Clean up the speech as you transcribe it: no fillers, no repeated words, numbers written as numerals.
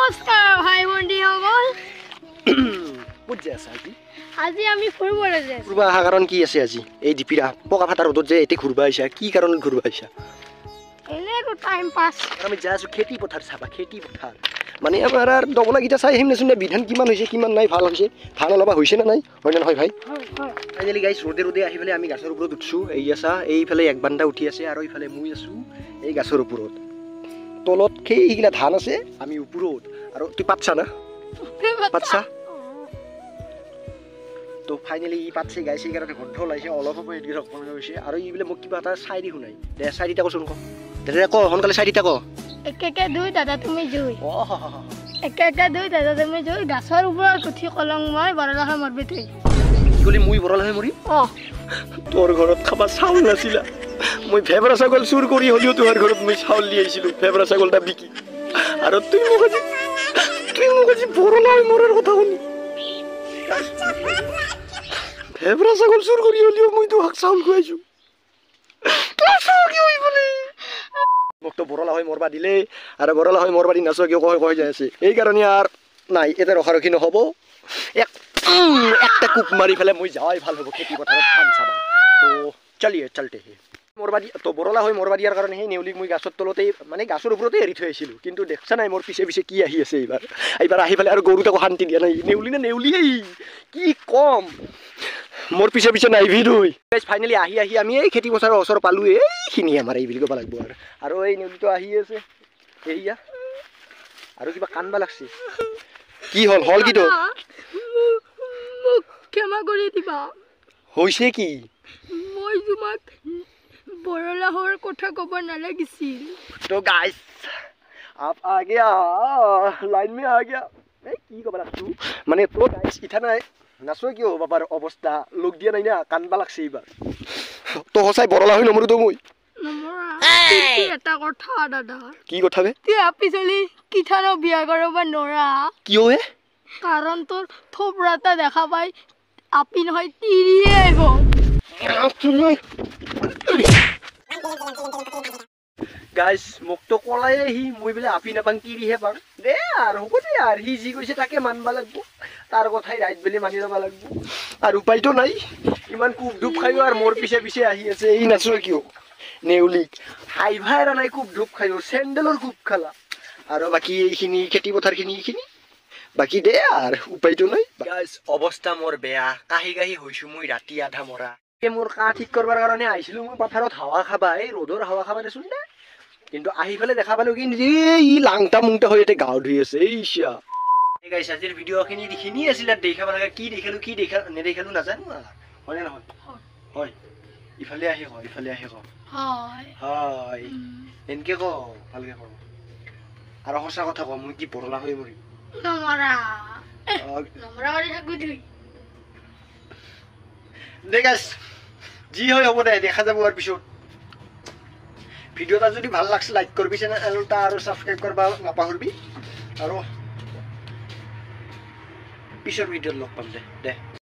নমস্কাৰ ভাই ভণ্টিসকল। ক'ত যায় আছা আজি? আজি আমি ফুৰিবলৈ যাই আছোঁ। ফুৰিব অহা কাৰণ কি আছে আজি? এই ডিপিৰা পকা ফাটা ৰ'দত যে এতিয়া ঘূৰিব আহিছা, কি কাৰণত ঘূৰিব আহিছা? এনেইতো টাইম পাছ। আমি যাই আছোঁ খেতি পথাৰ চাবা, খেতি পথাৰ মানে আমাৰ আৰু দবলাকেইটা চাই আহিম দেচোন, বিধান কিমান হৈছে কিমান নাই, ভাল হৈছে ধান অলপ হৈছে নে নাই, হয় নে নহয় ভাই? ফাইনেলি গাইছ ৰ'দে ৰ'দে আহি পেলাই আমি গাছৰ ওপৰত উঠছোঁ। এই আছা এইফালে এক বান্ধা উঠি আছে আৰু এইফালে মই আছোঁ এই গাছৰ ওপৰত। তলত সেইগিলা ধান আছে, আমি ওপৰত। আৰু তুই পাতছা না? পাতছা? তো ফাইনেলি ই পাতছে গাইছে, সেইকাৰণে গোন্ধ ওলাইছে, অলপ সময় এদিকে ৰক্ষণ হৈছে। আৰু এইবিলাক মোক কিবা এটা চাইৰি শুনাই দে, চাৰিটা কচোন ক দে, ক সোনকালে চাৰিটা ক। একে দুই দাদা তুমি জুই, একে দুই দাদা তুমি জুই, গাছৰ ওপৰত উঠি কলং মই বৰলাহে মৰবি তুই। কি ক'লি মই বৰলাহে মৰিম? তোৰ ঘৰত খাবা চাউল নাছিলা, মই ফেবৰা ছাগল চুৰ কৰি হ'লেও তোমাৰ ঘৰত মই চাউল দি আহিছিলোঁ, ফেবৰা ছাগলটা বিকি। আৰু তুই মোক আজি বৰলা হৈ মৰাৰ কথা শুনি ফেবৰা ছাগল চুৰ কৰি হ'লেও মই তোক চাউল খুৱাইছোঁ। মোকতো বৰলা হৈ মৰবা দিলে আৰু বৰলা হৈ মৰবা দি নাচো কিয় কৈ যাই আছে। এইকাৰণে আৰু নাই এতিয়া ৰখাৰখি নহ'ব, একটা কোপ মাৰি পেলাই মই যাৱাই ভাল হ'ব খেতি পথাৰত ধান চাবা। তো চলতে মৰবা দি তো বৰলা হৈ মৰবা দিয়াৰ কাৰণে সেই নেউলিক মই গাছৰ তলতেই মানে গাছৰ ওপৰতে এৰি থৈ আহিছিলোঁ। কিন্তু দেখছা নাই মোৰ পিছে পিছে কি আহি আছে এইবাৰ আহি পেলাই আৰু গৰুটাকো শান্তি দিয়া নাই। নেউলি নে নেউলিয়েই কি কম, মোৰ পিছে পিছে নাইভি দুই। ফাইনেলি আহি আমি এই খেতি পথাৰৰ ওচৰ পালোঁ, এইখিনি আমাৰ এই বুলি ক'ব লাগিব। আৰু এই নেউলিটো আহি আছে এইয়া, আৰু কিবা কান্দবা লাগছে। কি হ'ল কি তোৰ? মোক ক্ষমা কৰি দিবা। হৈছে কি? মই তোমাক বৰলা হোৱাৰ কথা ক'ব নালাগিছিল। তো গাইছ आप आ गया लाइन में आ गया। কি ক'ব লাগছো মানে তো গাইছ ইথা নাই নাচো কিয় বাবাৰ অৱস্থা লোক দিয়া নাই না, কান্দবা লাগছে এইবাৰ। তো সঁচাই বৰলা হৈ নমৰো তো মই। এটা কথা দাদা। কি কথা বে? তুই আপি চলি কিথানো বিয়া কৰিব নৰা। কিয় হে? কাৰণ তোৰ থোপৰাটা দেখা পাই আপি নহয় তিৰিয়ে আহিব। গাইছ মোক তো কলাই আহি মই বোলে আপি নাপাং তিৰিহে পাং দে, আৰু হ'ব দে, আৰু সি যি কৈছে তাকে মানবা লাগব, তাৰ কথাই ৰাইট বুলি মানি ল'ব লাগব। আৰু উপায়তো নাই, ইমান কোব ধূপ খায়ো আৰু মোৰ পিছে পিছে আহি আছে। এই নাচো কিয় নেউলিক হাইভা এৰা নাই, কোব ধূপ খায়ো চেণ্ডেলৰ কোব খালা। আৰু বাকী এইখিনি খেতি পথাৰখিনি এইখিনি বাকী দে, আৰু উপায়তো নাই। গাইছ অৱস্থা মোৰ বেয়া, কাহি হৈছোঁ মই ৰাতি আধা মৰা। মোৰ কাহ ঠিক কৰবাৰ কাৰণে আহিছিলোঁ মই পথাৰত হাৱা খাবা, এই ৰ'দৰ হাৱা খাবা দেচোন দে। কিন্তু আহি পেলাই দেখা পালোঁ কি ই লাংটা মুংটা হৈ ইয়াতে গাও ধুই আছে। এই গাইছ আজিৰ ভিডিঅ'খিনি এইখিনি আছিলে, দেখাব লাগে কি নেদেখালো নাজানো আৰু, হয়নে নহয়? হয়, ইফালে আহি ক হয় এনেকে ক, ভালকে ক। আৰু সঁচা কথা ক, মই কি বৰলা হৈ মৰিম? দে গাইছ যি হয় হ'ব দে, দেখা যাব আৰু পিছত। ভিডিঅ'টা যদি ভাল লাগছে লাইক কৰবি, চেনেলটা আৰু ছাবস্ক্ৰাইব কৰবা নাপাহৰবি। আৰু পিছৰ ভিডিঅ'ত লগ পাম দে।